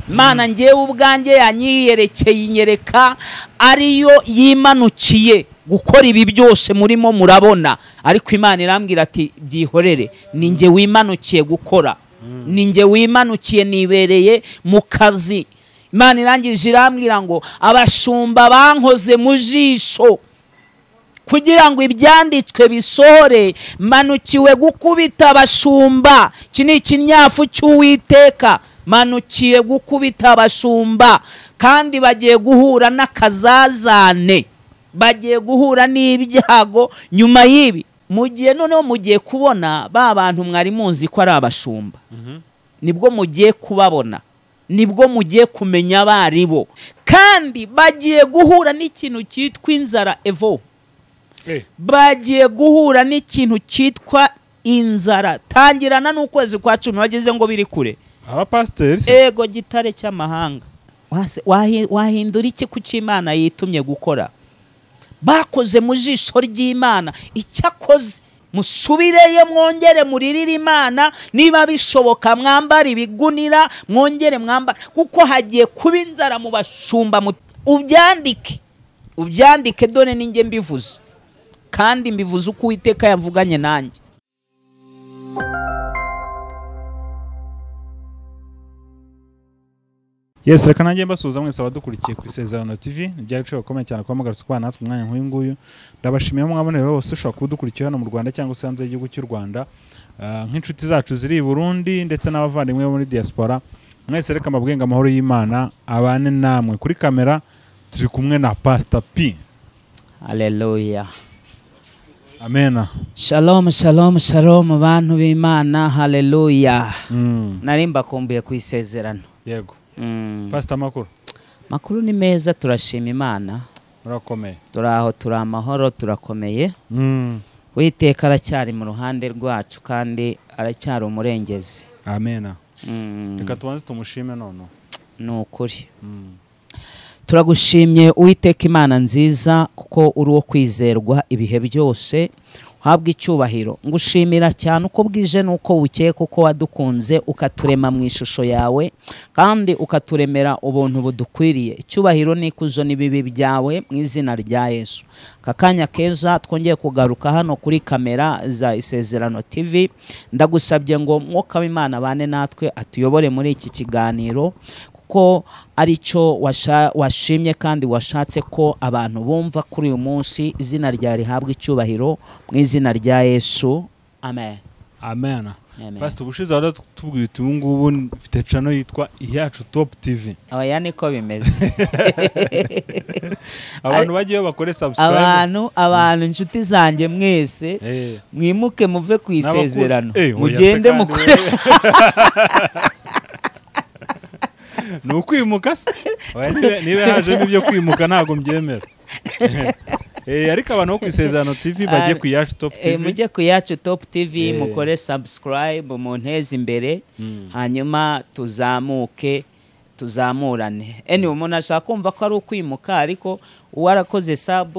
Imana ngewe ubwanjye yanyiyerekeye inyereka ariyo yimanukiye gukora ibi byose murimo murabona, ariko Imana irambwira ati byihorere, ninjye wimanukiye gukora, ninjye wimanukiye nibereye mu kazi. Imana irangije irambwira ngo abashumba bankoze mu jisho kugira ngo ibyanditswe bisohore, manukiwe gukubita abashumba. Iki ni ikinyafu cy'Uwiteka, manukiye gukubita abashumba, kandi bagiye guhura n'akazazane, bagiye guhura n'ibyago nyuma y'ibi. Mugiye noneho mugiye kubona ba bantu mwari muzi ko ari abashumba, nibwo mugiye kubabona, nibwo mugiye kumenya abaribo, kandi bagiye guhura n'ikintu cyitwa inzara. Bagiye guhura n'ikintu cyitwa inzara. Tangirana n'ukwezi kwa 10 wageze ngo biri kure. Pasiteri Ego gitare cy'amahanga. Wahindura iki ku cy'Imana yitumye gukora? Bakoze mu jisho ry'Imana. Icyakoze musubireye mwongere muririre Imana, niba bishoboka mwambare ibigunira, mwongere mwambare, kuko hagiye kuba inzara mu bashumba. Ubyandike dore ninjye mbivuze, kandi mbivuze uko Uwiteka yavuganye nanjye. Yes, reka nanjye mbasuhuza mwese abadukurikiye ku ISEZERANO TV. Byari cyo bakomeye cyane kwa mugarutse kwa natwe umwanya nk'uyu nguyu. Ndabashimiye mwabone bose ushaka kudukurikiye hano mu Rwanda cyangwa se hanze y'igihugu cy'u Rwanda, nk'inshuti zacu ziri i Burundi ndetse n'abavandimwe bo muri diaspora. Mwese reka mbabwenga amahoro y'Imana abane namwe. Kuri kamera turi kumwe na Pastor P. Hallelujah. Amena. Shalom, shalom, shalom bantu b'Imana. Hallelujah. Narimba kumbuye ku ISEZERANO. Yego. Pastor makuru. Makuru ni meza, turashima Imana. Murakomeye. Turaho, turi amahoro, turakomeye. Uwiteka aracyari mu ruhande rwacu kandi aracyari umurengezi. Amena. Reka tubanze tumushime none. Nukuri. Turagushimye Uwiteka Imana nziza, kuko uri wo kwizerwa ibihe byose. Habwa icyubahiro. Ngushimira cyane uko bwije nuko bukeye, kuko wadukunze ukaturema mu ishusho yawe, kandi ukaturemera ubuntu budukwiriye. Icyubahiro n'ikuzo n'ibibi byawe mu izina rya Yesu. Kakanya keza twongeye kugaruka hano kuri kamera za ISEZERANO TV. Ndagusabye ngo Mwuka w'Imana bane natwe, atuyobore muri iki kiganiro, ko aricyo washimye kandi washatse ko abantu bumva kuri uyu munsi. Izina rya rihabwa icyubahiro mu izina rya Yesu. Amen. Amen. Pastor ubushize waratubwiye uti ubu ngubu mfite channel yitwa Iyacu Top TV. Aya niko bimeze. Abantu bagiye bakore subscribe. Abantu inshuti zanjye mwese mwimuke muve ku ISEZERANO, mugende mukore. Nukwimuka se? Niba haje n'ibyo kwimuka ntago mbyemera. Ariko abantu bo ku ISEZERANO TV bagiye ku Iyacu Top TV. Mujye ku Iyacu Top TV mukore subscribe, munteze imbere, hanyuma tuzamurane. Umuntu ashaka kumva ko ari ukwimuka, ariko warakoze sub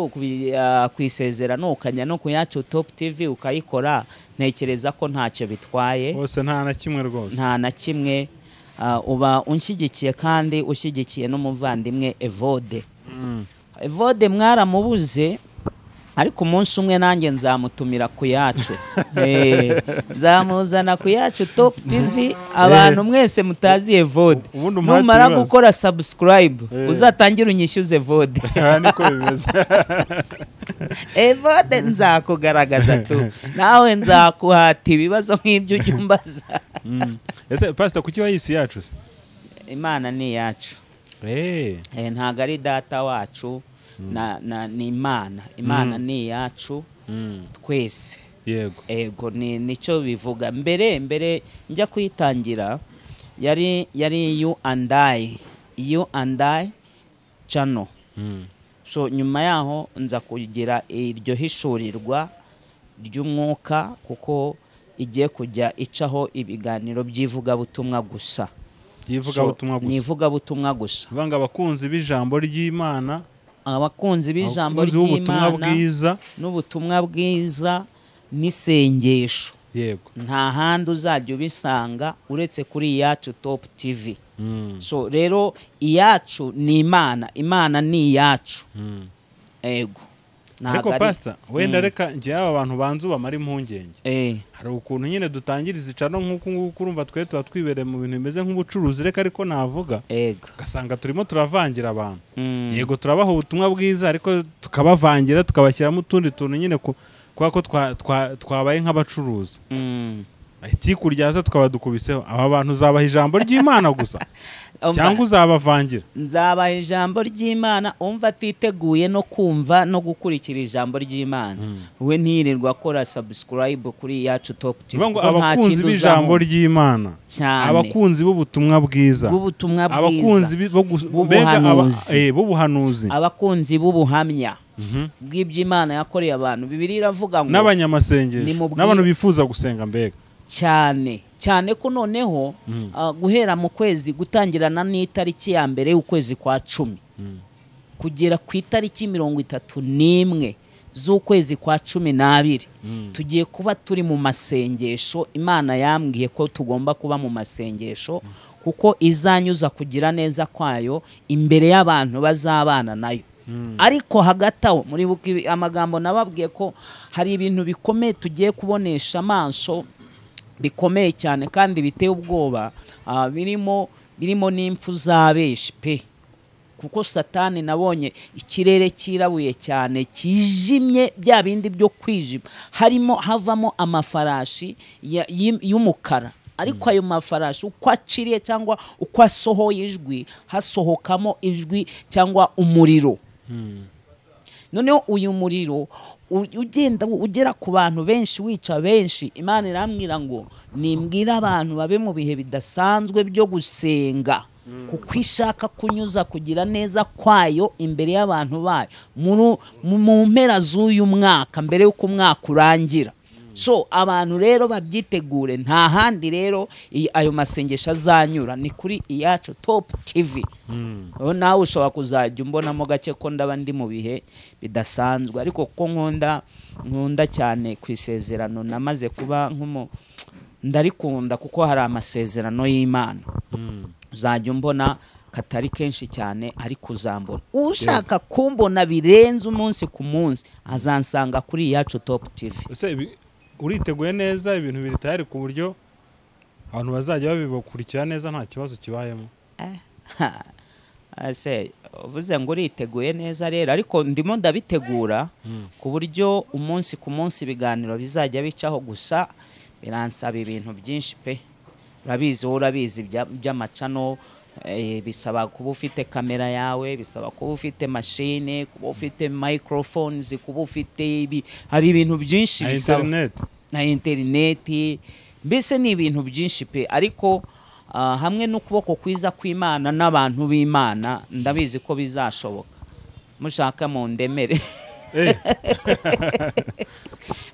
ku ISEZERANO ukajya no ku Iyacu Top TV ukayikora, ntekereza ko ntacyo bitwaye. Bose nta na kimwe rwose. Nta na kimwe. Uba unshyigikiye kandi ushyigikiye n'umuvandimwe Evode. Evode mwaramubuze, ariko umunsi umwe nanjye nzamutumira ku Iyacu. Nzamuzana ku Iyacu Top TV. Abantu mwese mutazi Evode, numara gukora subscribe uzatangira unyishyuze Evode. Niko bimeze. Evode nzakugaragaza tu, nawe nzakuhata ibibazo nk'ibyo ujya umbaza. Ese Pastor kuki wayise Iyacu se? Imana ni iyacu. Ntago ari data wacu, ni Imana. Imana ni iyacu twese. Yego nicyo bivuga. Mbere njya kuyitangira yari you and I channel. So nyuma yaho nza kugira iryo hishurirwa ry'umwuka, kuko igiye kujya icaho ibiganiro by'ivugabutumwa gusa. Nivugabutumwa gusa. Banga abakunzi b'ijambo ry'Imana, abakunzi b'ijambo ry'Imana n'ubutumwa bwiza n'isengesho. Yego. Nta handi uzajya ubisanga uretse kuri Iyacu Top TV. so rero iyacu ni Imana, Imana ni iyacu. Ego ariko pastor wenda reka ngiye aba bantu banzu bamara impungenge hari ukuntu nyine dutangiriza icano nk'uko urumva twe tuba twibereye mu bintu bimeze nk'ubucuruzi, reka ariko navuga gasanga turimo turavangira abantu. Yego turabaho ubutumwa bwiza ariko tukabavangira tukabashyiramo utundi tuntu nyine kwa ko twabaye nk'abacuruzi. Ahiti kuryaza tukabadukubiseho aba bantu uzabaha ijambo ry'Imana gusa cyangwa uzabavangira? Nzabaha ijambo ry'Imana umva atiteguye no kumva no gukurikira ijambo ry'Imana. We ntirirwa akora subscribe kuri yacu Top TV. Abakunzi b'ijambo ry'Imana, abakunzi b'ubutumwa bwiza, abakunzi b'ubuhanuzi, abakunzi b'ubuhamya bw'iby'Imana yakoreye abantu. Bibiliya iravuga ngo n'abanyamasengesho n'abantu bifuza gusenga mbega cyane ko noneho guhera mu kwezi gutangirana n'itariki ya mbere y'ukwezi kwa 10 kugera ku itariki 31 z'ukwezi kwa 12 tugiye kuba turi mu masengesho. Imana yambwiye ko tugomba kuba mu masengesho kuko izanyuza kugira neza kwayo imbere y'abantu bazabana nayo. Ariko hagati aho muri amagambo nababwiye ko hari ibintu bikomeye tugiye kubonesha amaso, bikomeye cyane kandi biteye ubwoba, birimo n'impfu zabeshi pe, kuko Satani nabonye ikirere kirabuye cyane kijimye, bya bindi byo kwijima, havamo amafarashi y'umukara. Ariko ayo mafarashi uko aciriye cyangwa uko asohoye ijwi hasohokamo ijwi cyangwa umuriro. Noneho uyu muriro ugenda ugera ku bantu benshi, wica benshi. Imana irambwira ngo nimbwira abantu babe mu bihe bidasanzwe byo gusenga, kuko ishaka kunyuza kugira neza kwayo imbere y'abantu bayo mu mpera z'uyu mwaka, mbere y'uko umwaka urangira. So abantu rero babyitegure, nta handi rero ayo masengesho azanyura ni kuri iyacu Top TV. Nawe ushobora kuzajya umbonamo gake ko ndaba ndi mu bihe bidasanzwe, ariko kuko nkunda cyane ku isezerano, namaze kuba ndarikunda kuko hari amasezerano y'Imana. Uzajya umbona katari kenshi cyane, ariko uzambona. Ushaka kumbona birenze umunsi ku munsi azansanga kuri iyacu Top TV. Uriteguye neza, ibintu biri tayari ku buryo abantu bazajya babibakurikira neza nta kibazo kibayemo? Uvuze ngo uriteguye neza rero, ariko ndimo ndabitegura ku buryo umunsi ku munsi ibiganiro bizajya bicaho. Gusa biransaba ibintu byinshi pe, urabizi by'amacano. Bisaba kuba ufite kamera yawe, bisaba kuba ufite machine, kuba ufite microphones, kuba ufite hari ibintu byinshi bisaba na internet. Mbese ni ibintu byinshi pe, ariko hamwe n'ukuboko kwiza kw'Imana n'abantu b'Imana ndabizi ko bizashoboka. Mushaka mundemere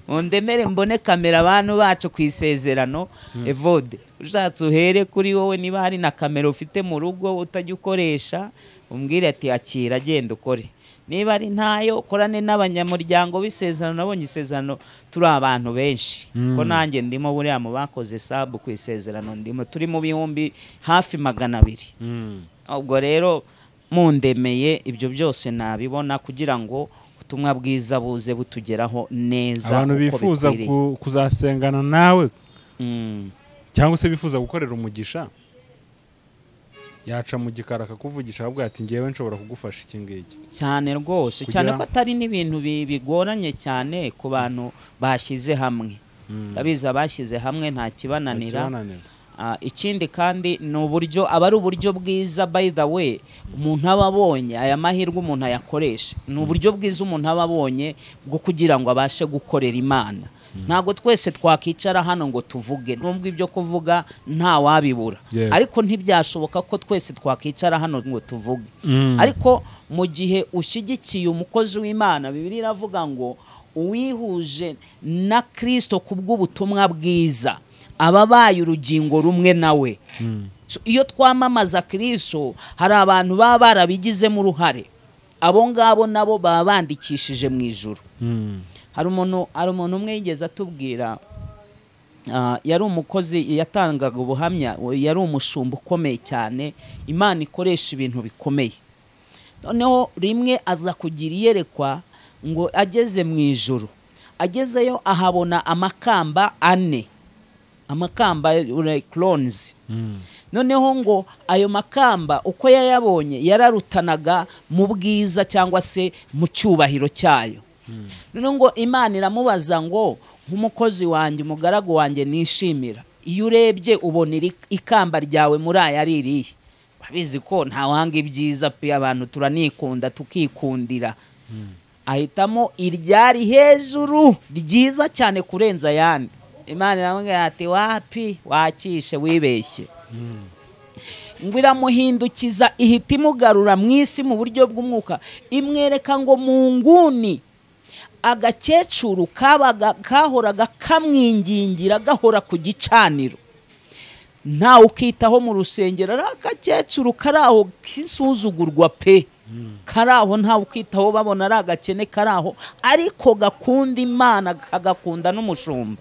mundemere mbone kamera abantu bacu ku isezerano. Evode ushatse uhere kuri wowe, niba hari na kamera ufite mu rugo utajya ukoresha umbwire ati akira genda ukore. Niba ari ntayo korane n'abanyamuryango b'isezerano. Nabonye isezerano turi abantu benshi, ko nanjye ndimo buriya mu bakoze sub ku isezerano, ndimo turi mu bihumbi hafi 200. Ubwo rero mundemeye ibyo byose nabibona kugira ngo ubutumwa bwiza buze butugeraho neza. Abantu bifuza kuzasengana nawe cyangwa se bifuza gukorera umugisha, yaca mu gikara akakuvugisha avuga ati ngewe nshobora kugufasha iki ngiki. Cyane rwose, cyane ko atari n'ibintu bigoranye cyane ku bantu bashyize hamwe. Ndabizi abashyize hamwe nta kibananira. Ikindi kandi ni uburyo, aba ari uburyo bwiza by the way umuntu aba abonye aya mahirwe umuntu ayakoresha. Ni uburyo bwiza umuntu aba abonye bwo kugira ngo abashe gukorera Imana. Ntago twese twakicara hano ngo tuvuge, nubwo ibyo kuvuga nta wabibura, ariko ntibyashoboka ko twese twakicara hano ngo tuvuge. Ariko mu gihe ushyigikiye umukozi w'Imana, Bibiliya iravuga ngo uwihuje na Kristo kubw'ubutumwa bwiza ababaye urugingo rumwe nawe. Iyo twamamaza Kristo hari abantu baba barabigizemo uruhare, abo ngabo nabo baba bandikishije mu ijuru. Hari umuntu umwe yigeze atubwira yari umukozi yatangaga ubuhamya, yari umushumba ukomeye cyane, Imana ikoresha ibintu bikomeye. Noneho rimwe aza kugira iyerekwa ngo ageze mu ijuru, agezeyo ahabona amakamba 4, amakamba clones. Noneho ngo ayo makamba uko yayabonye yararutanaga mu bwiza cyangwa se mu cyubahiro cyayo. Noneho ngo Imana iramubaza ngo nk'umukozi wanjye, umugaragu wanjye nishimira, iyo urebye ubona ikamba ryawe muri aya ari irihe? Babizi ko nta wanga ibyiza pe, abantu turanikunda tukikundira. Ahitamo iryari hejuru ryiza cyane kurenza yandi. Imana iramubwira ati wapi, wakishe wibeshye. Ngo iramuhindukiza ihita imugarura mu isi mu buryo bw'umwuka, imwereka ngo mu nguni agakecuru kahoraga kamwingingira, gahora ku gicaniro, ntawe ukitaho mu rusengero, ari agakecuru karaho kisuzugurwa pe, karaho ntawe ukitaho, babona ari agakene karaho, ariko gakunda Imana, kagakunda n'umushumba.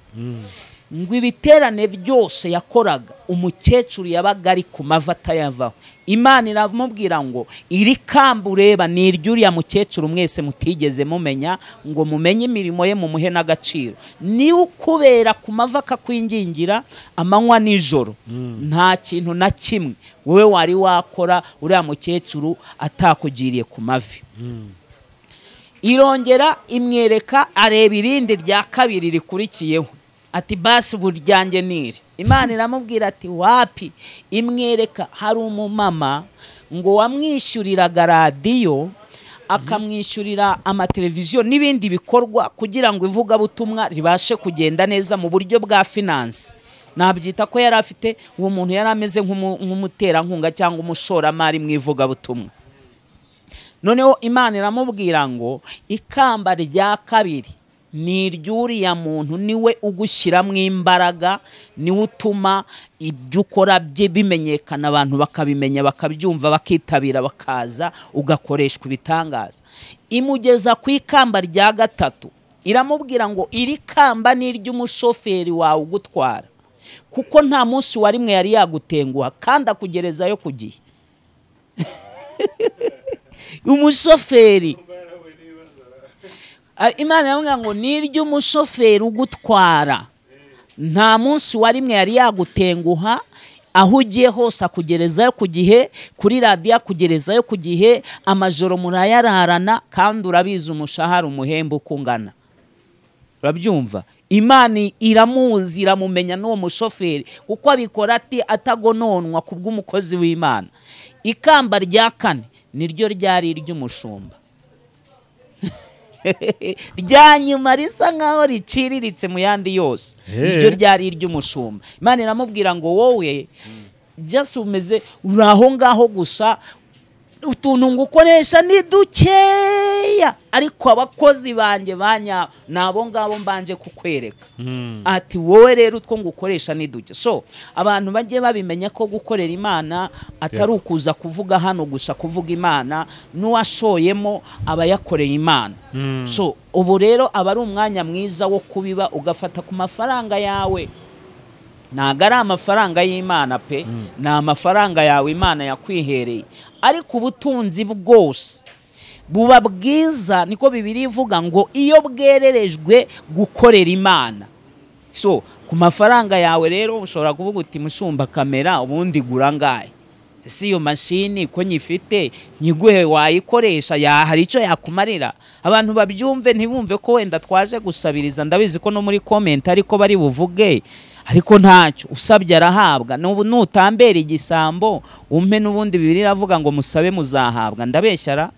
Ngo ibiterane byose yakoraga umukecuru yabaga ari ku mava atayavaho. Imana iramubwira ngo iri kamba ureba ni iry'uriya mukecuru mwese mutigeze mumenya, ngo mumenye imirimo ye mumuhe n'agaciro. Ni ukubera ku mava akakwingingira amanywa n'ijoro, nta kintu na kimwe wowe wari wakora uriya mukecuru atakugiriye ku mavi. Irongera imwereka, areba irindi rya kabiri rikurikiyeho, ati basi buryange niri. Imana iramubwira ati wapi, imwereka hari umumama ngo wamwishyuriraga radiyo, akamwishyurira amateleviziyo n'ibindi bikorwa kugira ngo ivugabutumwa ribashe kugenda neza mu buryo bwa finance. Nabyita ko yari afite, uwo muntu yari ameze nk'umuterankunga cyangwa umushoramari mu ivugabutumwa. Noneho Imana iramubwira ngo ikamba rya kabiri ni iry'uriya muntu, niwe ugushyiramo imbaraga, niwe utuma ibyo ukora bye bimenyekana, abantu bakabimenya, bakabyumva, bakitabira, bakaza, ugakoreshwa ibitangaza. Imugeza ku ikamba rya gatatu, iramubwira ngo iri kamba ni iry'umushoferi wawe ugutwara, kuko nta munsi wa rimwe yari yagutenguha kandi akugerezayo ku gihe. Umushoferi, Imana iramubwira ngo ni iry'umushoferi ugutwara, nta munsi wa rimwe yari yagutenguha, aho ugiye hose akugerezayo ku gihe, kuri radiyo akugerezayo ku gihe, amajoro murayararana, kandi urabizi umushahara umuhemba ukungana. Urabyumva? Imana iramuzi, iramumenya n'uwo mushoferi kuko abikora ati atagononwa kubw'umukozi w'Imana. Ikamba rya kane niryo ryari iry'umushumba. Rya nyuma risa nkaho riciriritse mu yandi yose, iryo ryari iry'umushumba. Imana iramubwira ngo wowe just umeze uraho ngaho gusa, utuntu ngukoresha ni dukeya, ariko abakozi banjye banya nabo ngabo mbanje kukwereka. Ati wowe rero utwo ngukoresha ni duke. So abantu bagiye babimenya ko gukorera Imana atari ukuza kuvuga hano gusa kuvuga Imana, n'uwashoyemo aba yakoreye Imana. So ubu rero aba ari umwanya mwiza wo kubiba, ugafata ku mafaranga yawe. Ntago ari amafaranga y'Imana pe, ni amafaranga yawe Imana yakwihereye, ariko ubutunzi bwose buba bwiza, niko Bibiliya ivuga ngo iyo bwererejwe gukorera Imana. So ku mafaranga yawe rero ushobora kuvuga uti mushumba kamera ubundi gura ngahe, ese iyo mashini ko nyifite nyiguhe wayikoresha, hari icyo yakumarira? Abantu babyumve, ntibumve ko wenda twaje gusabiriza. Ndabizi ko no muri comment ariko bari buvuge, ariko ntacyo usabye arahabwa. Nutambera igisambo umpe n'ubundi Bibiliya iravuga ngo musabe muzahabwa. Ndabeshyara?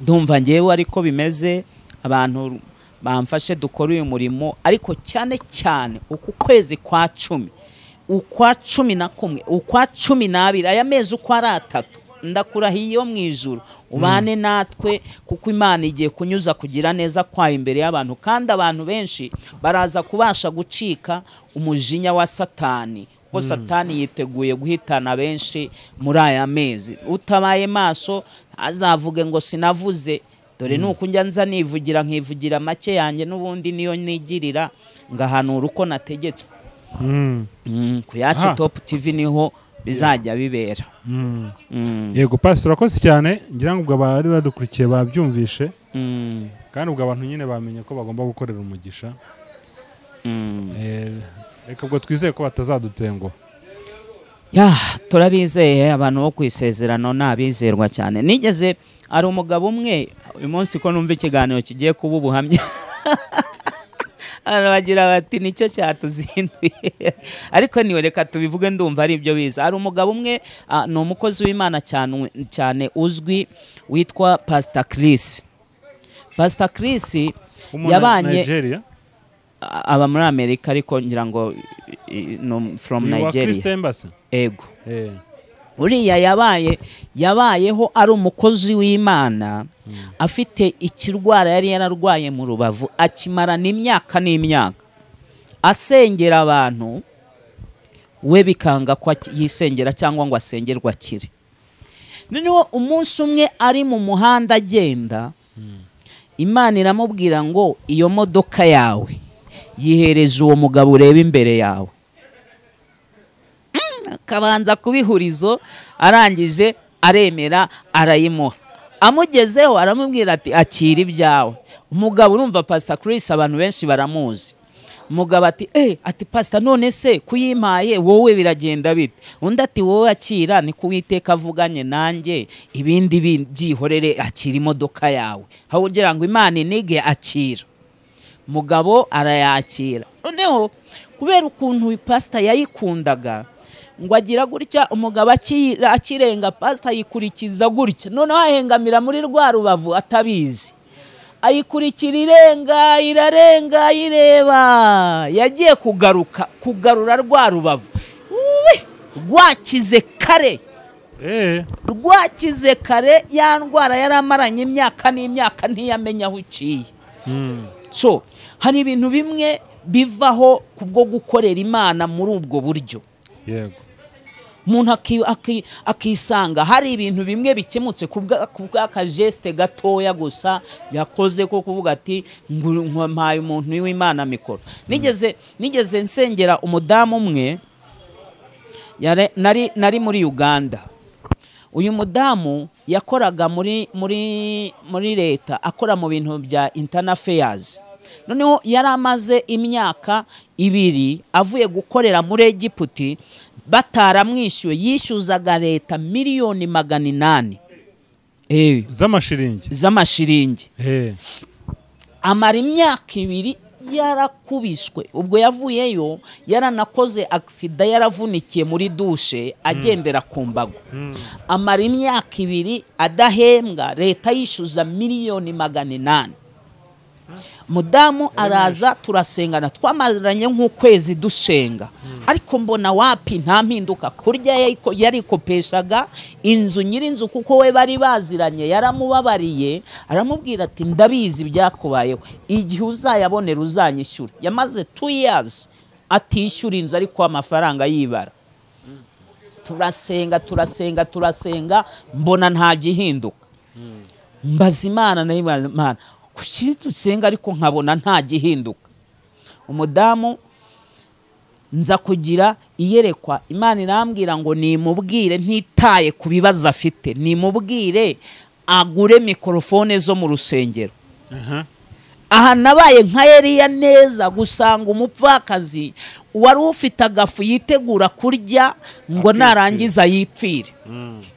Ndumva ngewe ariko bimeze. Abantu bamfashe dukora uyu murimo, ariko cyane cyane uku kwezi kwa 10, ukwa 11, ukwa 12, aya mezi uko ari 3, ndakurahiye mu ijuru ubane natwe, kuko Imana igiye kunyuza kugira neza kwayo imbere y'abantu, kandi abantu benshi baraza kubasha gucika umujinya wa Satani, kuko Satani yiteguye guhitana benshi muri aya mezi. Utabaye maso azavuge ngo sinavuze, dore nuko njya nza nivugira nkivugira make yanjye n'ubundi niyo nigirira ngahanura uko nategetswe. Ku yacu Top TV niho bizajya bibera. Yego Pastor urakoze cyane, ngira ngo ubwo abari badukurikiye babyumvishe kandi ubwo abantu nyine bamenye ko bagomba gukorera umugisha. Reka ubwo twizeye ko batazadutengo. Turabizeye abantu bo kwisezerano nabizerwa cyane. Nigeze ari umugabo umwe uyu munsi ko numva ikiganiro kigiye kuba ubuhamya arabagira bati nicyo cyatuzinduye ariko niwe reka tubivuge ndumva ari ibyo biza. Ari umugabo umwe ni umukozi w'Imana cyane uzwi witwa Pastor Chris. Pastor Chris yabanye Nigeria, aba muri Amerika ariko ngira ngo no from Nigeria. Ego. Uriya yabayeho ari umukozi w'Imana afite ikirwara yari yararwaye mu rubavu akimarana imyaka n'imyaka asengera abantu, we bikanga ko yisengera cyangwa ngo asengerwa akire. Noneho umunsi umwe ari mu muhanda agenda, Imana iramubwira ngo iyo modoka yawe yihereza uwo mugabo ureba imbere yawe. Kabanza kubihurizo, arangije aremera arayimuha. Amugezeho aramubwira ati akira ibyawe. Umugabo urumva Pastor Chris abantu benshi baramuzi. Umugabo ati ati Pastor none se kuyimpaye wowe biragenda bite? Undi ati wowe akira ni kuwiteka avuganye nanjye, ibindi byihorere akira imodoka yawe. Aho ugira ngo Imana inige akira. Mugabo arayakira. Noneho kubera ukuntu Pastor yayikundaga ngo agira gutya, umugabo akirenga Pastor yikurikiza gutya, noneho ahengamira muri rwa rubavu atabizi, ayikurikira irenga irarenga ireba, yagiye kugarura rwa rubavu rwakize kare. Rwakize kare, ya ndwara yaramaranye imyaka n'imyaka ntiyamenya aho uciye. So hari ibintu bimwe bivaho kubwo gukorera Imana muri ubwo buryo. Yego. Umuntu akisanga hari ibintu bimwe bikemutse kubwa kageste gatoya gusa yakoze ko kuvuga ati mpaye umuntu w'Imana mikoro. Nigeze nsengera umudamu umwe nari muri Uganda. Uyu mudamu yakoraga muri leta, akora mu bintu bya internal affairs. Noneho yari amaze imyaka 2 avuye gukorera muri Egiputi, bataramwishyuye, yishyuzaga leta miliyoni 800 z'amashiringi. Amara imyaka 2 yarakubiswe. Ubwo yavuyeyo yaranakoze accident, yaravunikiye muri dushe agendera ku mbago. Amara imyaka 2 adahembwa, leta yishyuza miliyoni 800. Mudamu araza turasengana, twamaranye nk'ukwezi dusenga, ariko mbona wapi nta mpinduka. Kurya yarikopeshaga inzu, nyirinzu kuko we bari baziranye yaramubabariye, aramubwira ati ndabizi byakubayeho, igihe uzayabonera uzanyishyura. Yamaze 2 years atishyura inzu ariko amafaranga yibara. Turasenga mbona nta gihinduka. Mbaza Imana na Imana kuki dusenga ariko nkabona nta gihinduka. Umudamu nza kugira iyerekwa, Imana irambwira ngo nimubwire ntitaye ku bibazo afite, nimubwire agure mikrofone zo mu rusengero. Aha nabaye nka Eliya neza gusanga umupfakazi wari ufite agafu yitegura kurya ngo narangiza yipfire.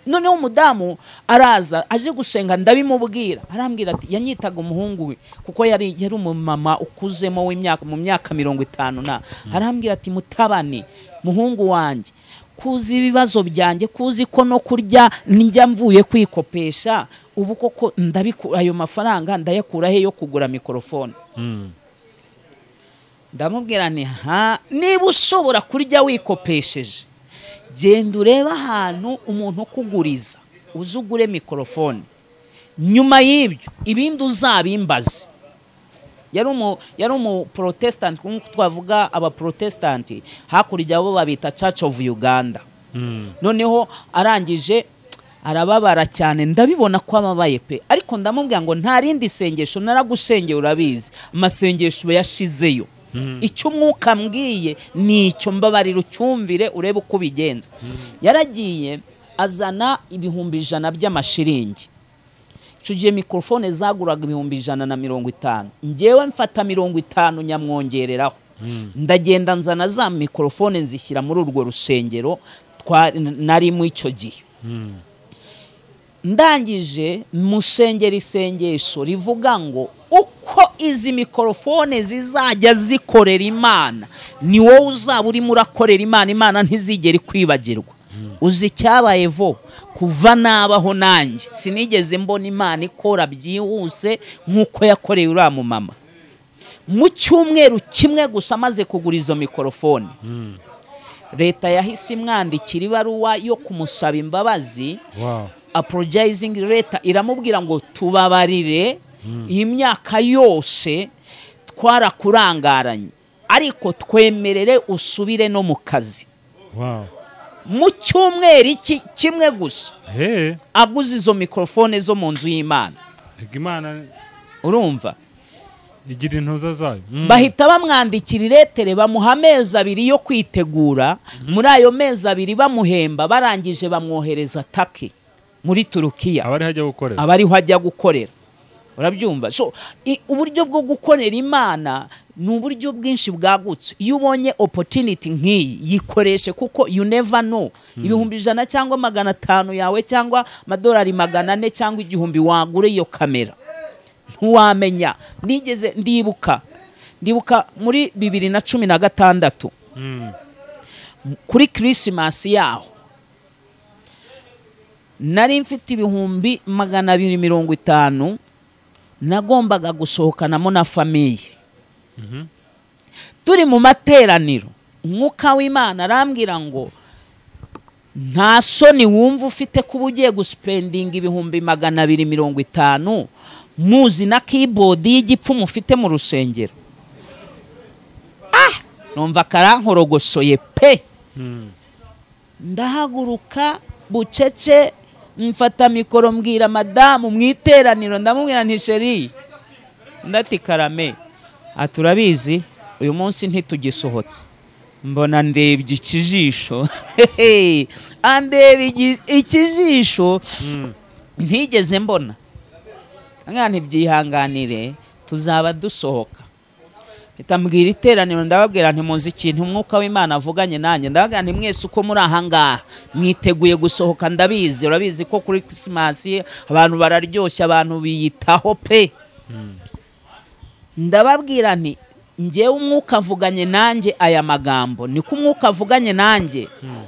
Noneho umudamu araza aje gusenga, ndabimubwira, arambwira ati yanyitaga umuhungu we kuko yari umumama ukuzemo mu myaka 50 arambwira ati mutabane muhungu wanjye, kuzi ibibazo byanjye, kuzi ko no kurya njya mvuye kwikopesha, ubu koko ayo mafaranga ndayakura he yo kugura mikrofone. Ndamubwira nti niba ushobora kurya wikopesheje, genda ureba ahantu umuntu kuguriza uzugure mikrofone, nyuma y'ibyo ibindi uzabimbaze. Yari umu protestant, nkuko twavuga aba protestanti hakurya abo babita Church of Uganda. Noneho arangije arababara cyane, ndabibona ko ababaye pe, ariko ndamubwira ngo nta rindi sengesho naragusengeye, urabizi amasengesho yashizeyo. Icyo umwuka mbwiye ni icyo, mbabarira ucyumvire urebe uko bigenza. Yaragiye azana 100 by'amashiringi. Icyo gihe mikrofone zaguraga 150, njyewe mfata 50 nyamwongereraho. Ndagenda nzana za mikrofone nzishyira muri urwo rusengero nari mu icyo gihe. Ndangije musengera isengesho rivuga ngo uko izi mikrofone zizajya zikorera Imana, ni wowe uzaba urimo urakorera Imana, Imana ntizigere kwibagirwa. Uzi cyabaye kuva nabaho nanjye sinigeze mbona Imana ikora byihuse nkuko yakoreye uriya mu mama. Mu cyumweru kimwe gusa amaze kugura izo mikrofone, leta yahise imwandikira ibaruwa yo kumusaba imbabazi. Apologizing leta iramubwira ngo tubabarire, iyi myaka yose twarakurangaranye, ariko twemerere usubire no mu kazi. Mu cyumweru kimwe gusa aguze izo mikrofone zo mu nzu y'Imana. Urumva igira intuza zayo. Bahita bamwandikira iretere, bamuha amezi 2 yo kwitegura. Muri ayo mezi 2 bamuhemba, barangije bamwohereza Take muri Turukiya, abariho hajya gukorera. Urabyumva? So uburyo bwo gukorera Imana ni uburyo bwinshi bwagutse. Iyo ubonye opportunity nk'iyi yikoreshe, kuko you never know. 100 cyangwa 500 yawe cyangwa $400 400 cyangwa 1000 wagure iyo kamera, ntuwamenya. Nigeze ndibuka muri 2016 kuri Christmas yaho nari mfite 250 nagombaga gusohokanamo na famiye. Turi mu materaniro, umwuka w'Imana arambwira ngo nta soni wumva ufite kuba ugiye guspending 250 muzi na keyboard y'igipfu mufite mu rusengero. Numva karankorogosoye pe. Ndahaguruka bucece, mfata mikoro mbwira madamu mwiteraniro, ndamubwira nti sheri, ndati karame, aturabizi uyu munsi ntitugisohotse. Mbona ndebye ikijisho andebye ikijisho ntigeze mbona. Ngani byihanganire tuzaba dusohoka. Itambwira iteraniro, ndababwira nti muzi ikintu umwuka w'Imana avuganye nanjye. Ndababwira nti mwese uko muri ahangaha mwiteguye gusohoka, ndabizi. Urabizi ko kuri Christmas abantu bararyoshya, abantu biyitaho pe. Ndababwira nti njyewe umwuka avuganye nanjye aya magambo, niko umwuka avuganye nanjye.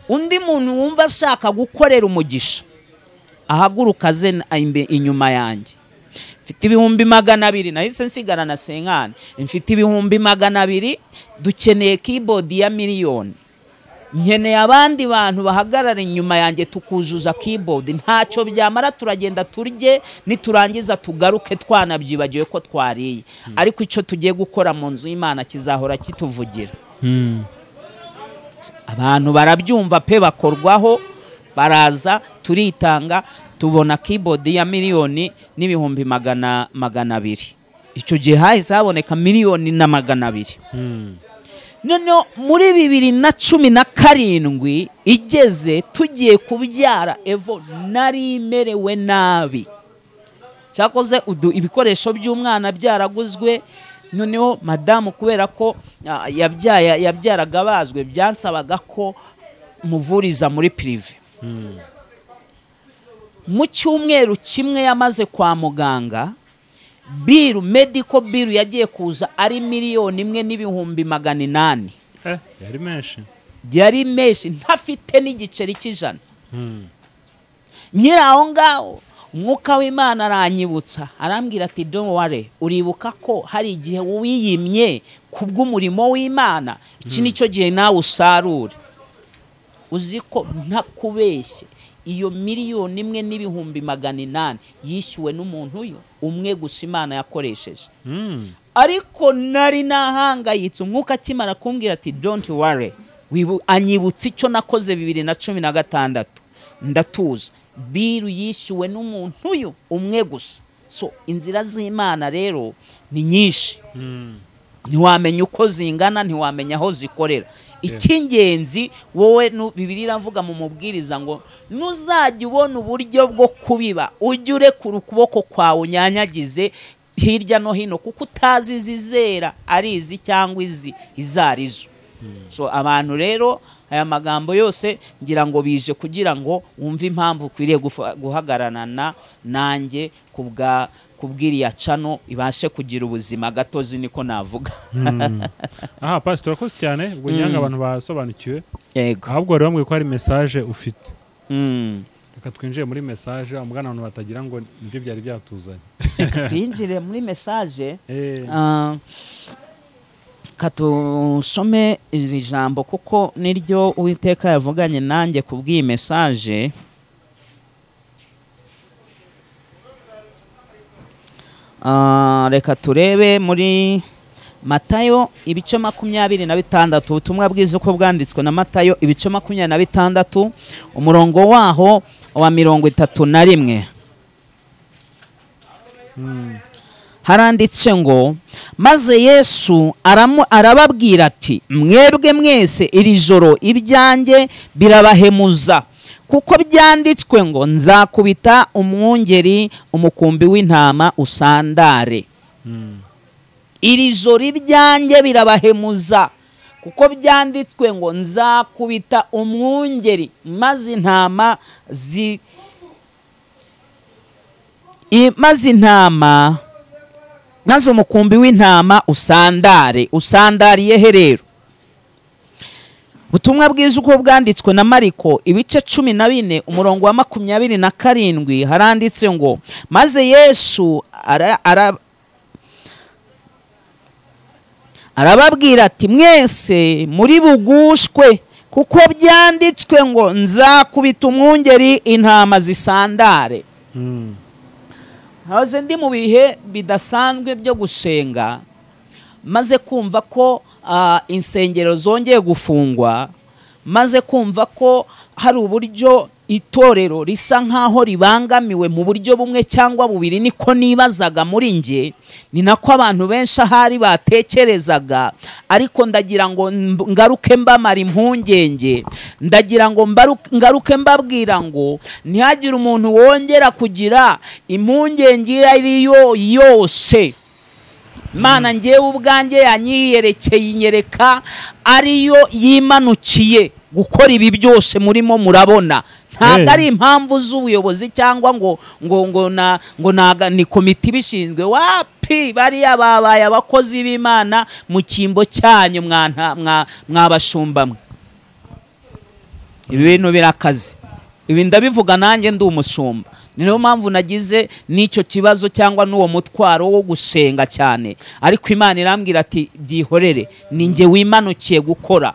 Undi muntu wumva ashaka gukorera umugisha ahaguruka ze inyuma yanjye. Mfite 200 nahise nsigara na senkani. Mfite 200 dukeneye keyboard ya miliyoni. Nkeneye abandi bantu bahagarara inyuma yanjye tukuzuza keyboard. Ntacyo byamara, turagenda turye, niturangiza tugaruke twanabyibagiwe ko twariye. Ariko icyo tugiye gukora mu nzu y'Imana kizahora kituvugira. Abantu barabyumva pe, bakorwaho, baraza, turitanga, tubona keyboard ya miliyoni n'ibihumbi 200. Icyo gihe hahise haboneka 1,200,000. None muri 2017 igeze tugiye kubyara, Evo nari merewe nabi. Cyakoze ibikoresho by'umwana byaraguzwe. Noneho madamu kubera ko yabyaraga bazwe, byansabaga ko muvuriza muri prive. Mu cyumweru kimwe yamaze kwa muganga, medical bill yagiye kuza ari 1,800,000. Yari menshi ntafite n'igiceri cy'ijana. Nyiraho ngaho umwuka w'Imana aranyibutsa, arambwira ati don't worry, uribuka ko hari igihe wiyimye kubw'umurimo w'Imana, iki nicyo gihe nawe usarure. Uzi ko ntakubeshye iyo 1,800,000 yishyuwe n'umuntu umwe gusa Imana yakoresheje. Ariko nari nahangayitse, umwuka akimara kumbwira ati don't worry, anyibutse icyo nakoze 2016. Ndatuza biru yishyuwe n'umuntu uyu umwe gusa. So inzira z'Imana rero ni nyinshi, ntiwamenya uko zingana, ntiwamenya aho zikorera. Icy'ingenzi wowe Bibiliya iravuga mu mubwiriza ngo nuzajya ubona uburyo bwo kubiba ujye urekura ukuboko kwawe unyanyagize hirya no hino, kuko utazi izizera ari izi cyangwa izarizo. So abantu rero aya magambo yose ngira ngo bije kugira ngo wumve impamvu ukwiriye guhagararana nanjye kubwiriya cano ibashe kugira ubuzima gatozi, niko navuga. Aha pastor akoze cyane, ubwo nyanga abantu basobanukiwe. Yego. Ahubwo rero bamwe ko ari message ufite. Reka twinjire muri message, umugana abantu batagira ngo nibyo byari byatuzanye. Twinjire muri message. Katusome iri jambo kuko niryo Uwiteka yavuganye nanjye kubw'iyi message. Reka turebe muri Matayo ibice 26, ubutumwa bwiza uko bwanditswe na Matayo ibice 26 umurongo waho wa 31. Haranditse ngo maze Yesu arababwira ati mwebwe mwese iri joro ibyanjye birabahemuza, kuko byanditswe ngo nzakubita umwungeri umukumbi w'intama usandare. Iri joro ibyanjye birabahemuza, kuko byanditswe ngo nzakubita umwungeri maze intama maze umukumbi w'intama usandare. Usandariye he rero? Ubutumwa bwiza uko bwanditswe na Mariko ibice 14 umurongo wa 27 haranditse ngo maze Yesu arababwira ati mwese muri bugushwe, kuko byanditswe ngo nzakubita umwungeri intama zisandare. Haze ndi mu bihe bidasanzwe byo gusenga, maze kumva ko insengero zongeye gufungwa, maze kumva ko hari uburyo itorero risa nkaho ribangamiwe mu buryo bumwe cyangwa bubiri, niko nibazaga muri nge, ni nako abantu benshi ahari batekerezaga. Ariko ndagira ngo ngaruke mbamara impungenge, ndagira ngo ngaruke mbabwira ngo ntihagire umuntu wongera kugira impungenge ariyo yose. Imana ngewe ubwanjye yanyiyerekeye inyereka ariyo yimanukiye gukora ibi byose murimo murabona. Ntabwo ari impamvu z'ubuyobozi cyangwa ngo ni komite ibishinzwe. Wapi, bariya babaye abakozi b'Imana mu cyimbo cyanyu mwabashumba mwe. Ibi bintu birakaze, ibi ndabivuga nanjye ndi umushumba. Niyo mpamvu nagize n'icyo kibazo cyangwa n'uwo mutwaro wo gusenga cyane. Ariko Imana irambwira ati byihorere, ninjye wimanukiye gukora,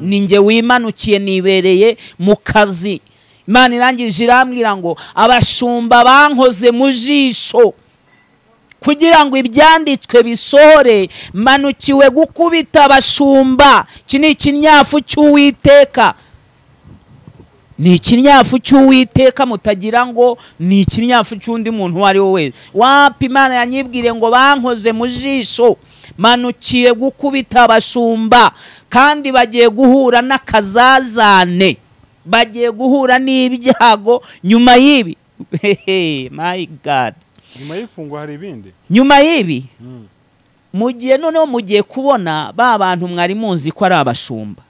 ninjye wimanukiye nibereye mu kazi. Imana irangije irambwira ngo abashumba bankoze mu jisho kugira ngo ibyanditswe bisohore, manukiwe gukubita abashumba. Iki ni ikinyafu cy'Uwiteka, ni ikinyafu cy'Uwiteka, mutagira ngo ni ikinyafu cy'undi muntu uwo ari we wese. Wapi, Imana yanyibwire ngo bankoze mu jisho, manukiye gukubita abashumba, kandi bagiye guhura n'akazazane, bagiye guhura n'ibyago nyuma y'ibi. My God, nyuma y'ifungwa hari ibindi. Nyuma y'ibi mugiye noneho mugiye kubona ba bantu mwari muzi ko ari abashumba,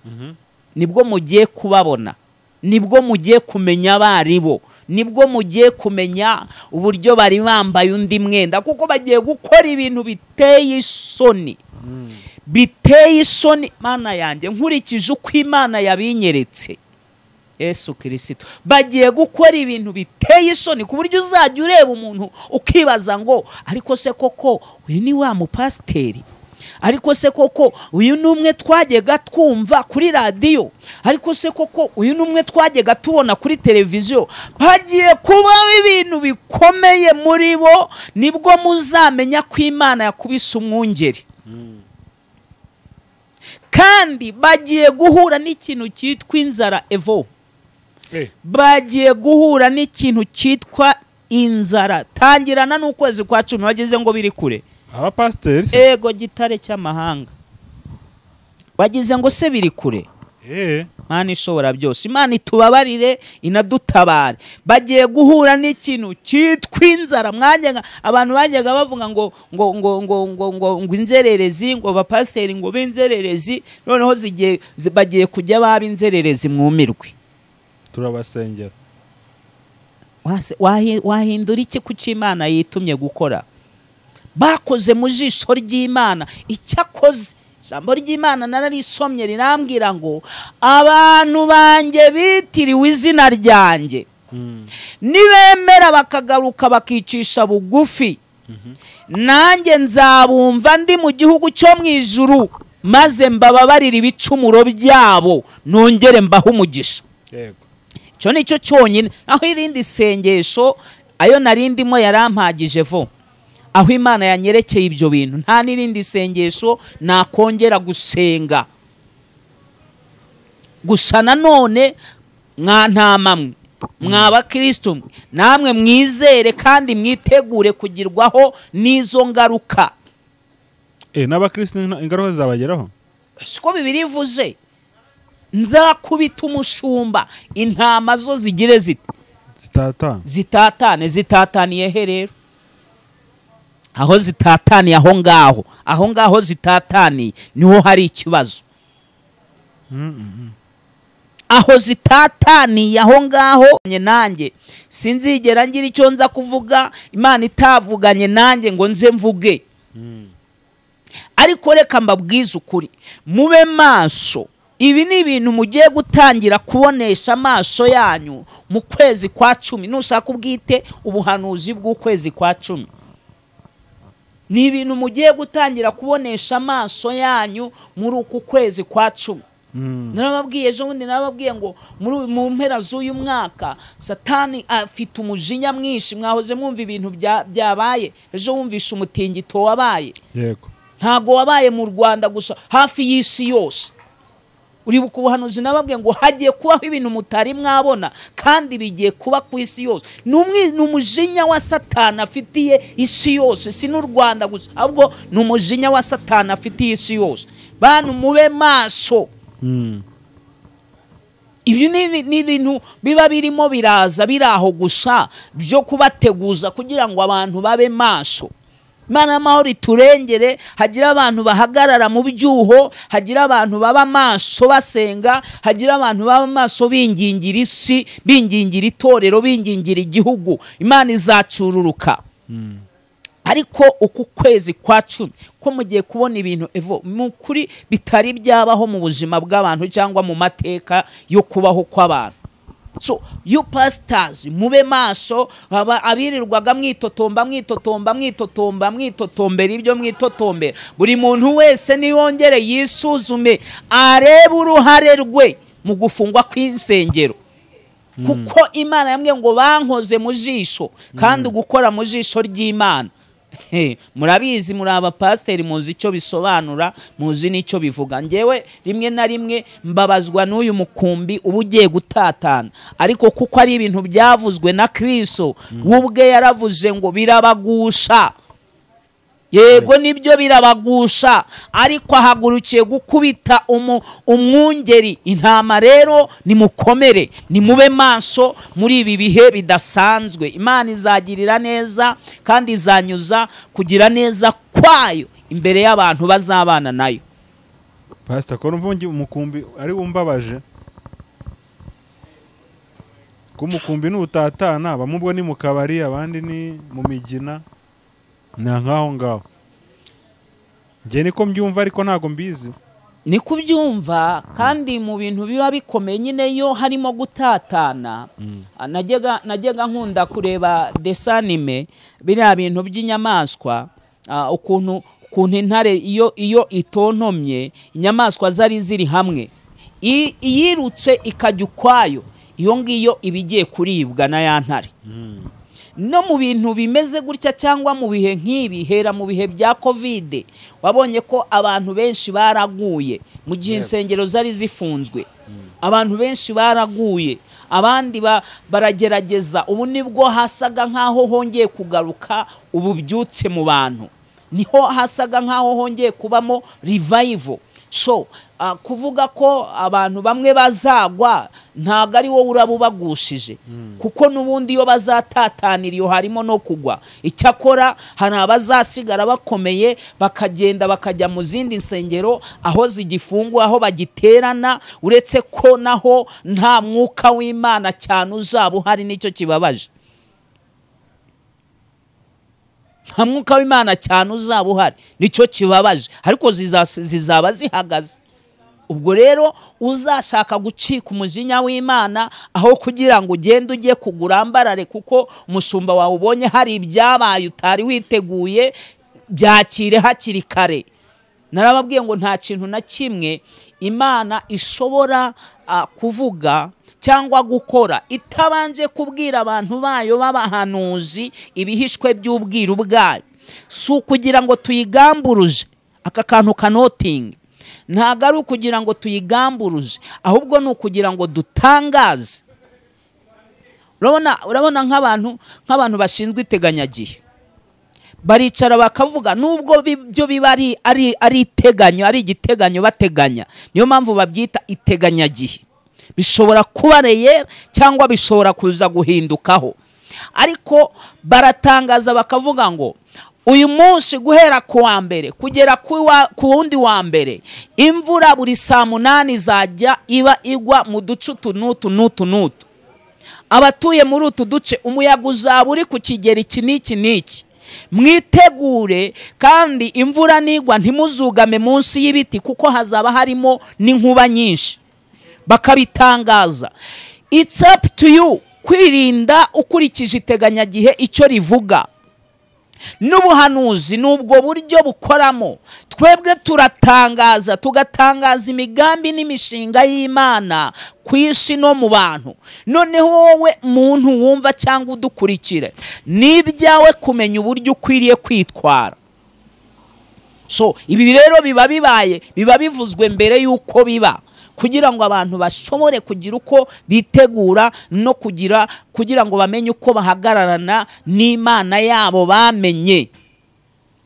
nibwo mugiye kubabona, nibwo mugiye kumenya abaribo, nibwo mugiye kumenya uburyo bari bambaye undi mwenda, kuko bagiye gukora ibintu biteye isoni. Biteye isoni Mana yanjye, nkurikije uko Imana yabinyeretse. Yesu Kristo, bagiye gukora ibintu biteye isoni ku buryo uzajya ureba umuntu ukibaza ngo ariko se koko uyu ni wa mupasiteri, ariko se koko uyu numwe twagega twumva kuri radio, ariko se koko uyu numwe twagega tubona kuri televiziyo. Bagiye kuba ibintu bikomeye muri bo, nibwo muzamenya ko Imana yakubise umwungeri. Kandi bagiye guhura n'ikintu cyitwa inzara evo. bagiye guhura n'ikintu cyitwa inzara. Tangirana n'ukwezi kwa 10 wagize ngo biri kure. Aba pasteri Ego gitare cy'amahanga. Wagize ngo se biri kure. Mana ishobora byose. Imana itubabarire inadutabare. Bagiye guhura n'ikintu cyitwa inzara. Mwanjye abantu bajyaga bavuga ngo inzererezi, ngo bapasiteri ngo b'inzererezi, noneho bagiye kujya baba inzererezi mwumirwe. Turabasengera. Wahindura iki kuki Imana yitumye gukora? Bakoze mu jisho ry'Imana. Icyakoze ijambo ry'Imana nararisomye rirambwira ngo abantu banjye bitiriwe izina ryanjye nibemera bakagaruka bakicisha bugufi, nanjye nzabumva ndi mu gihugu cyo mu ijuru, maze mbababarira ibicumuro byabo, nongere mbaho umugisha. Cyo nicyo cyonyine. Aho irindi sengesho ayo narindimo yarampagije vo. Aho Imana yanyerekeye ibyo bintu nta n'irindi sengesho nakongera gusenga. Gusa nanone mwantamamwe, mwaba Kristo, namwe mwizere kandi mwitegure kugirwaho n'izo ngaruka. N'abakristo ingaruka zabageraho. Siko Bibiliya ivuze. Nzakubita umushumba, intama zo zigire zitataniye he rero? Aho zitataniye aho ngaho zitataniye niho hari ikibazo. Aho zitataniye aho ngaho nanjye sinzigera ngira icyo nza kuvuga Imana itavuganye nanjye ngo nze mvuge. Ariko reka mbabwize ukuri, mube maso. Ibi ni ibintu mugiye gutangira kubonesha amaso yanyu mu kwezi kwa 10. Nushaka ubwite ubuhanuzi bw'ukwezi kwa 10. Ni ibintu mugiye gutangira kubonesha amaso yanyu muri uku kwezi kwa 10. Narababwiye ejo bundi narababwiye ngo mu mpera z'uyu mwaka Satani afite umujinya mwinshi. Mwahoze mwumva ibintu byabaye ejo, wumvisha umutingito wabaye. Yego. Ntago wabaye mu Rwanda gusa, hafi y'isi yose. Uribuka ubuhanuzi nababwiye ngo hagiye kubaho ibintu mutari mwabona kandi bigiye kuba ku isi yose. N'umujinya wa Satani afitiye isi yose, si n'u Rwanda gusa, ahubwo n'umujinya wa Satani afitiye isi yose. Bantu mube maso. Ibi ni ibintu biba birimo biraza biraho gusa byo kubateguza kugira ngo abantu babe maso. Imana amahoro iturengere, hagira abantu bahagarara mu byuho, hagira abantu baba maso basenga, hagira abantu baba maso bingingira isi, bingingira itorero, bingingira igihugu. Imana izacururuka. Ariko uku kwezi kwa 10 ko mugiye kubona ibintu mukuri bitari byabaho mu buzima bw'abantu cyangwa mu mateka yo kubaho kw'abantu. So you pastors mube maso. Abirirwaga mwitotombera ibyo mwitotombera. Buri muntu wese niyongere yisuzume arebe uruhare rwe mu gufungwa kw'insengero, kuko Imana yambwiye ngo bankoze mu jisho kandi gukora mu jisho ry'Imana. Murabizi muri aba pasteri muzi icyo bisobanura, muzi n'icyo bivuga. Ngewe rimwe na rimwe mbabazwa n'uyu mukumbi ubugiye gutatana, ariko kuko ari ibintu byavuzwe na Kristo ubwe yaravuze ngo birabagusha. Yego nibyo birabagusha, ariko ahagurukiye gukubita umwungeri. Intama rero nimukomere, nimube maso muri ibi bihe bidasanzwe. Imana izagirira neza kandi izanyuza kugira neza kwayo imbere y'abantu bazabana nayo. Pastor ko mvungi umukumbi ari wumbabaje. Kumukumbi n'utatana, bamubwo ni mu kabari, abandi ni mu migina. Nkaho ngaho nge niko mbyumva, ariko ntago mbizi. Ni kubyumva kandi mu bintu biba bikomeye nyine yo harimo gutatana. Najyaga nkunda kureba desanime biriya bintu by'inyamaswa, ukuntu intare iyo itontomye inyamaswa zari ziri hamwe, iyirutse ikajya ukwayo, iyo ngiyo ibigiye kuribwa na ya ntare. No mu bintu bimeze gutya cyangwa mu bihe nk'ibi, hera mu bihe bya COVID, wabonye ko abantu benshi baraguye mu gihe insengero zari zifunzwe. abantu benshi baraguye, abandi baragerageza. Ubu nibwo hasaga nkaho hongeye kugaruka ububyutse mu bantu, niho hasaga nkaho hongeye kubamo revival. So kuvuga ko abantu bamwe bazagwa ntago ari wowe urabubagushije, kuko nubundi iyo bazatatanira iyo harimo no kugwa. Icyakora hari abazasigara bakomeye bakagenda bakajya mu zindi nsengero aho zigifungwa, aho bagiterana, uretse ko naho nta mwuka w'Imana cyane uzaba uhari. Nicyo kibabaje, nta mwuka w'Imana cyane uzaba uhari, nicyo kibabaje, ariko zizaba zihagaze. Ubwo rero uzashaka gucika umujinya w'Imana, aho kugira ngo ugende ujye kugurambarare kuko umushumba wawe ubonye hari ibyabaye utari witeguye, byakire hakiri kare. Narababwiye ngo nta kintu na kimwe Imana ishobora kuvuga cyangwa gukora itabanje kubwira abantu bayo b'abahanuzi ibihishwe by'ubwiru bwayo. Si ukugira ngo tuyigamburuje, aka kantu kanotingi ntago ari ukugira ngo tuyigamburuje, ahubwo ni ukugira ngo dutangaze. Urabona nk'abantu bashinzwe iteganyagihe baricara bakavuga, nubwo byo biba ari iteganyo, ari igiteganyo bateganya, niyo mpamvu babyita iteganyagihe. Bishobora kuba reyeri cyangwa bishobora kuza guhindukaho, ariko baratangaza bakavuga ngo uyu munsi guhera ku wa mbere kugera ku wundi wa mbere, imvura buri saa 8 izajya iba igwa mu duce n'utu. Abatuye muri utu duce umuyaga uzaba uri ku kigero iki n'iki. Mwitegure, kandi imvura nigwa ntimuzugame munsi y'ibiti kuko hazaba harimo n'inkuba nyinshi. Bakabitangaza. It's up to you kwirinda ukurikije iteganyagihe icyo rivuga. N'ubuhanuzi nubwo buryo bukoramo. Twebwe turatangaza, tugatangaza imigambi n'imishinga y'Imana ku isi no mu bantu. Noneho wowe muntu wumva cyangwa udukurikire, n'ibyawe kumenya uburyo ukwiriye kwitwara. So ibi rero biba bivuzwe mbere y'uko biba, kugira ngo abantu bashobore kugira uko bitegura no kugira ngo bamenye uko bahagararana n'Imana yabo bamenye.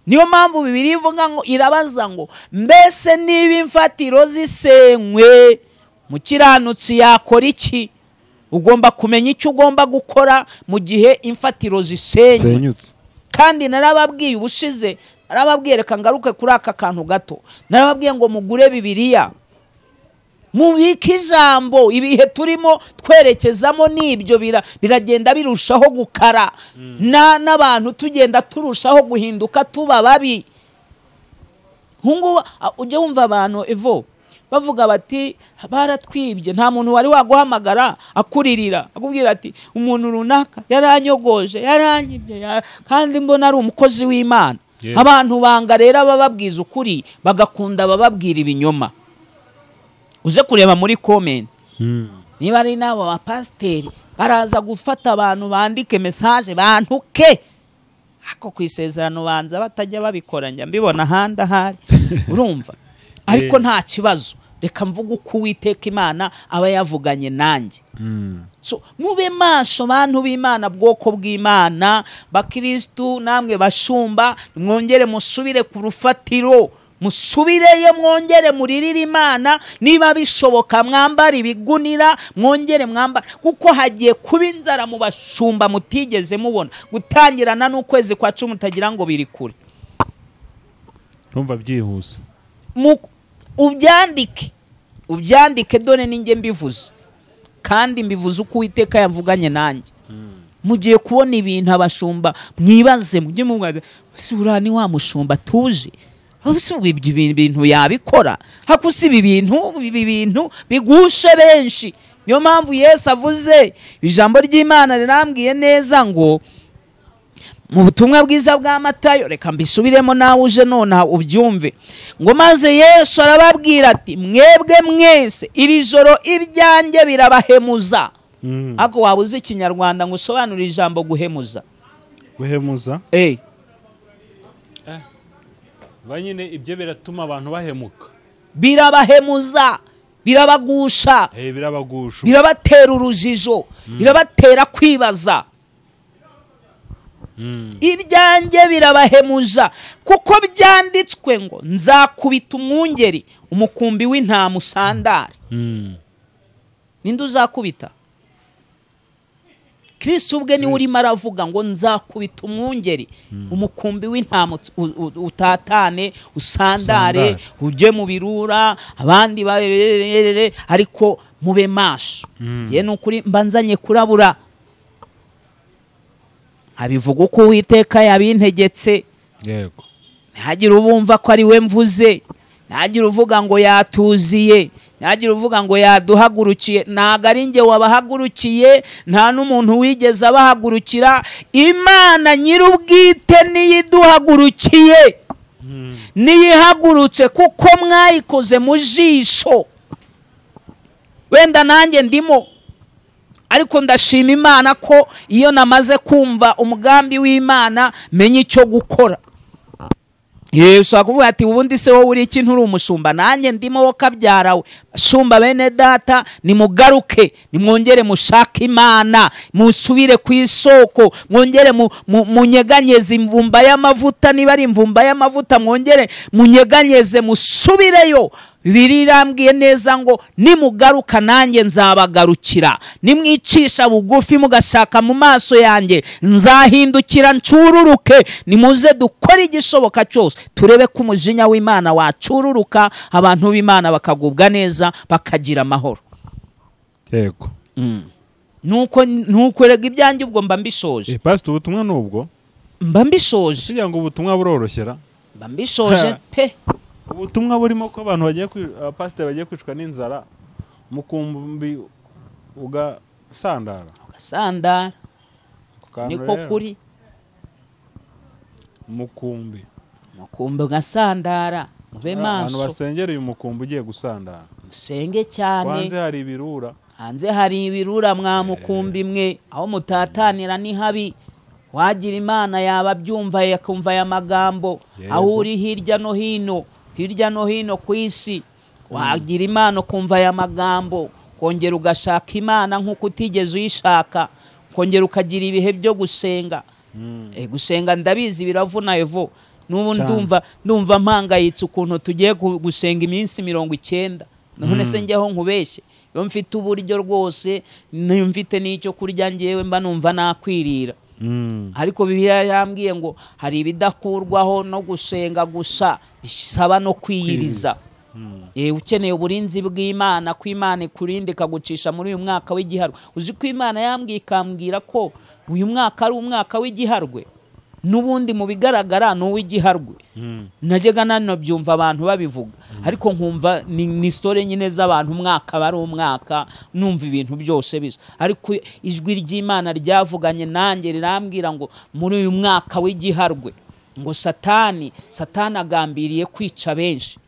Niyo mpamvu Bibiliya ivuga ngo, irabaza ngo mbese niba imfatiro zisenywe mukiranutsi yakora iki? Ugomba kumenya icyo ugomba gukora mu gihe imfatiro zisenywe. Kandi narababwiye ubushize, narababwiye reka ngaruke kuri aka kantu gato, narababwiye ngo mugure Bibiliya, mubike ijambo. Ibihe turimo twerekezamo n'ibyo biragenda birushaho gukara, n'abantu tugenda turushaho guhinduka tuba babi. Hungu ujye wumva abantu evo bavuga bati baratwibye, nta muntu wari waguhamagara akuririra akubwira ati umuntu runaka yaranyogoje, yaranyibye, kandi mbona ari umukozi w'Imana. Abantu banga rero bababwiza ukuri, bagakunda bababwira ibinyoma. Uze kureba muri comment, niba ari nabo abapasiteri baraza gufata abantu bandike message bantuke, ako ku isezerano banza batajya babikoranya mbibona handa hari urumva. Ariko nta kibazo, reka mvuga uko Uwiteka Imana aba yavuganye nanjye. So mube maso bantu b'Imana, bwoko bw'Imana, bakristu namwe bashumba, mwongere musubire ku rufatiro, musubireyo mwongere muririre Imana. Niba bishoboka mwambara ibigunira, mwongere mwambara, kuko hagiye kuba inzara mu bashumba mutigeze mubona, gutangirana n'ukwezi kwa 10 mutagira ngo biri kure. Rumva byihuse, ubyandike dore ninjye mbivuze, kandi mbivuze uko Uwiteka yavuganye nanjye. Mugiye kubona ibintu abashumba mwibaze, mujye mumwaza sura ni wa mushumba tuje, ibyo bintu yabikora. Hakusiba ibintu bigushe benshi. Niyo mpamvu Yesu avuze, ijambo ry'Imana rirambwiye neza ngo mu butumwa bwiza bwa Matayo, reka mbisubiremo nawe uje none ubyumve, ngo maze Yesu arababwira ati mwebwe mwese iri joro ibyanjye birabahemuza. Ako wabuze ikinyarwanda ngo usobanure ijambo guhemuza. Banyine ibyo biratuma abantu bahemuka, birabahemuza. birabagusha, birabagusha, birabatera urujijo, birabatera kwibaza. Ibyanjye birabahemuza kuko byanditswe ngo nzakubita umwungeri umukumbi w'intama usandare. Ninde uzakubita? Kristo ubwe ni urimo aravuga ngo nzakubita umwungeri umukumbi w'intama utatane usandare, uje mu birura abandi barere, ariko mube maso. Ngiye n'ukuri mbanzanye kurabura, abivuga uko Uwiteka yabintegetse. Yego. Ntihagire ubumva ko ari we mvuze, ntihagire uvuga ngo yatuziye, ntihagire uvuga ngo yaduhagurukiye. Ntago ari njye wabahagurukiye, nta n'umuntu wigeze abahagurukira. Imana nyir'ubwite niyo iduhagurukiye, niyo ihagurutse, kuko mwayikoze mu jisho. Wenda nanjye ndimo, ariko ndashima Imana ko iyo namaze kumva umugambi w'Imana menye icyo gukora. Yesu akuvuga ati ubundi se wowe uri ikintu uri umushumba, nanjye ndimo wo kabyarawe. Shumba bene data, nimugaruke, nimwongere mushaka Imana, musubire ku isoko, mwongere munyeganyeze imvumba y'amavuta. Niba ari imvumba y'amavuta, mwongere munyeganyeze, musubireyo. Bibiliya irambwiye neza ngo nimugaruka nanjye nzabagarukira, nimwicisha bugufi mugashaka mu maso yanjye nzahindukira ncururuke. Nimuze dukore igishoboka cyose turebe ko umujinya w'Imana wacururuka, abantu b'Imana bakagubwa neza, bakagira amahoro. Yego. Nuko rega ibyanjye ubwo mba mbishoje. Pastor, ubutumwa nubwo mba mbishoje, kugira ngo ubutumwa buroroshyera, mba mbishoje pe. Ubutumwa burimo ko abantu bagiye pasiteri bagiye kwicwa n'inzara, umukumbi ugasandara. Niko kuri. Umukumbi ugasandara, mube maso. Abantu basengereye umukumbi ugiye gusandara, musenge cyane. Hanze hari ibirura mwa mukumbi mwe, aho mutatanira ni habi. Wagira Imana yaba byumva yakumva aya magambo, aho uri hirya no hino ku isi. Wagira Imana kumva aya magambo, kongera ugashaka Imana nk'uko utigeze uyishaka, kongera ukagira ibihe byo gusenga. Gusenga ndabizi biravuna evo. N'ubu ndumva mpangayitse ukuntu tugiye gusenga iminsi 90. None se njyeho nkubeshye, iyo mfite uburyo rwose, mfite n'icyo kurya, ngewe mba numva nakwirira. Ariko Bibiliya yambwiye ngo hari ibidakurwaho no gusenga gusa, bisaba no kwiyiriza. Ukeneye uburinzi bw'Imana, ko Imana ikurinde ikagucisha muri uyu mwaka w'igiharwe. Uzi ko Imana yambwiye ikambwira ko uyu mwaka ari umwaka w'igiharwe, n'ubundi mu bigaragara ni uw'igiharwe. Najyaga nano byumva abantu babivuga, ariko nkumva ni story nyine z'abantu, umwaka bari umwaka, numva ibintu byose bisa. Ariko ijwi ry'Imana ryavuganye nanjye rirambwira ngo muri uyu mwaka w'igiharwe ngo satani agambiriye kwica benshi.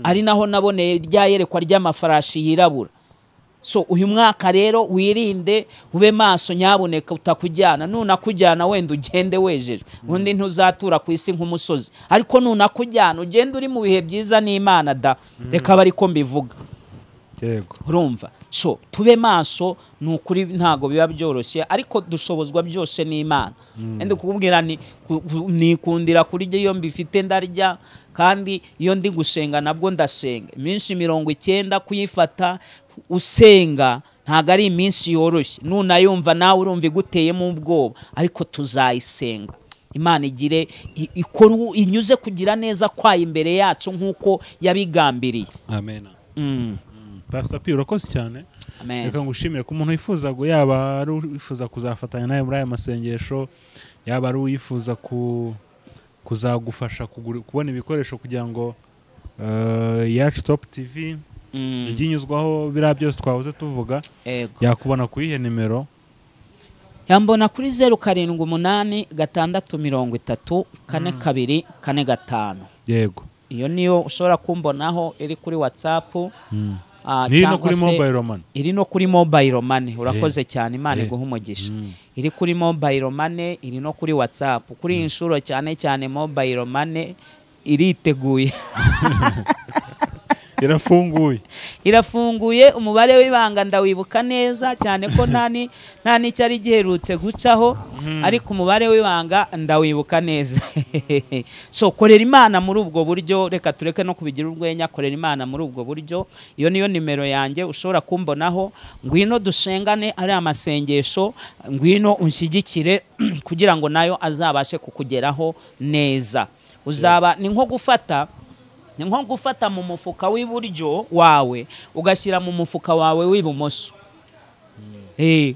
Ari naho naboneye rya yerekwa ry'amafarashi yirabura. So uyu mwaka rero wirinde, ube maso, nyaboneka utakujyana. Nunakujyana wenda ugende wejeje, undi ntuzatura ku isi nk'umusozi. Ariko nunakujyana ugende uri mu bihe byiza n'Imana da. Reka bari ko mbivuga. Yego. Urumva? So tube maso, nukuri ntago biba byoroshye, ariko dushobozwa byose n'Imana. Ende kukubwira nikundira kuri je iyo mbifite ndarya, kandi iyo ndi gusenga nabwo ndasenga. Iminsi 90 kuyifata usenga ntago ari iminsi yoroshye. Nunayumva nawe urumva iguteyemo ubwoba, ariko tuzayisenga. Imana igire ikora inyuze kugira neza kwayo imbere yacu nk'uko yabigambiriye. Amen. Pastor P, urakoze cyane. Amen. Reka ngushimire ku muntu wifuza yaba ari wifuza kuzafatanya nawe muri aya masengesho, yaba ari wifuza kuzagufasha kubona ibikoresho kugira ngo yacu Top TV iginyuzwaho bira byose twahoze tuvuga. Yakubona kuri ihe nimero. Yambona kuri 0786304245. Yego. Iyo niyo ushobora kumbonaho, iri kuri WhatsApp. Iri no kuri mobile money. Iri no kuri mobile money. Urakoze cyane, Imana iguha umugisha. Iri kuri mobile money, iri no kuri WhatsApp. Kuri inshuro cyane mobile money iriteguye. irafunguye umubare w'ibanga ndawibuka neza cyane ko nta n'icyo ari giherutse gucaho ariko umubare w'ibanga ndawibuka neza. So korera Imana muri ubwo buryo, reka tureke no kubigira urwenya, korera Imana muri ubwo buryo. Iyo niyo nimero yanjye ushobora kumbonaho, ngwino dusengane ari amasengesho, ngwino unshyigikire kugira ngo nayo azabashe kukugeraho neza. Uzaba ni nko gufata mu mufuka w'iburyo wawe ugashyira mu mufuka wawe w'ibumoso,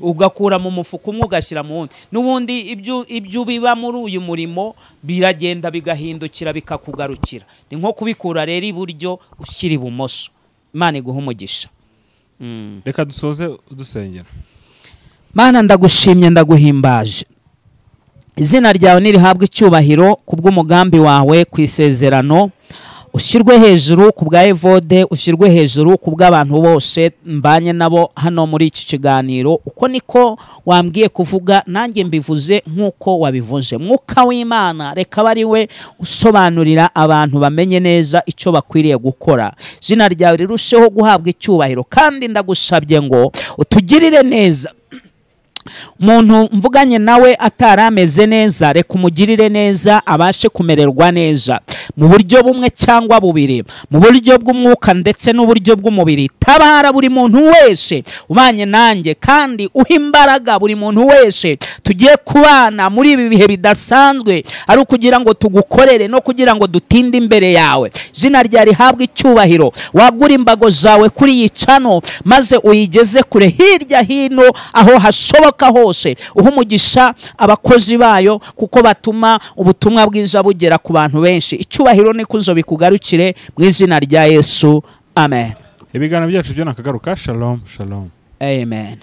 ugakura mu mufuka umwe ugashyira mu wundi, n'ubundi ibyo biba muri uyu murimo biragenda bigahindukira bikakugarukira. Ni nko kubikura rero iburyo ushyira ibumoso. Imana iguha umugisha. Reka dusoze dusengera. Mana ndagushimye ndaguhimbaje, izina ryawe nirihabwe icyubahiro kubw'umugambi wawe ku isezerano. Ushyirwe hejuru ku bwa Evode, ushyirwe hejuru ku bw'abantu bose mbanye nabo hano muri iki kiganiro. Uko niko wambwiye kuvuga, nanjye mbivuze nk'uko wabivuze. Mwuka w'Imana reka bari we usobanurira abantu bamenye neza icyo bakwiriye gukora. Izina ryawe rirusheho guhabwa icyubahiro, kandi ndagusabye ngo utugirire neza. Umuntu mvuganye nawe atarameze neza, reka umugirire neza, abashe kumererwa neza mu buryo bumwe cyangwa bubiri, mu buryo bw'umwuka ndetse n'uburyo bw'umubiri. Tabara buri muntu wese ubanye nanjye, kandi uha imbaraga buri muntu wese tugiye kubana muri ibi bihe bidasanzwe, ari ukugira ngo tugukorere no kugira ngo dutinde imbere yawe. Izina ryawe rihabwe icyubahiro. Wagura imbago zawe kuri iyi channel maze uyigeze kure hirya hino aho hashoboka hose. Uha umugisha abakozi bayo kuko batuma ubutumwa bwiza bugera ku bantu benshi. Icyubahiro n'ikuzo bikugarukire mu izina rya Yesu. Amen. Ibiganiro byacu byo nakagaruka. Shalom, shalom. Amen.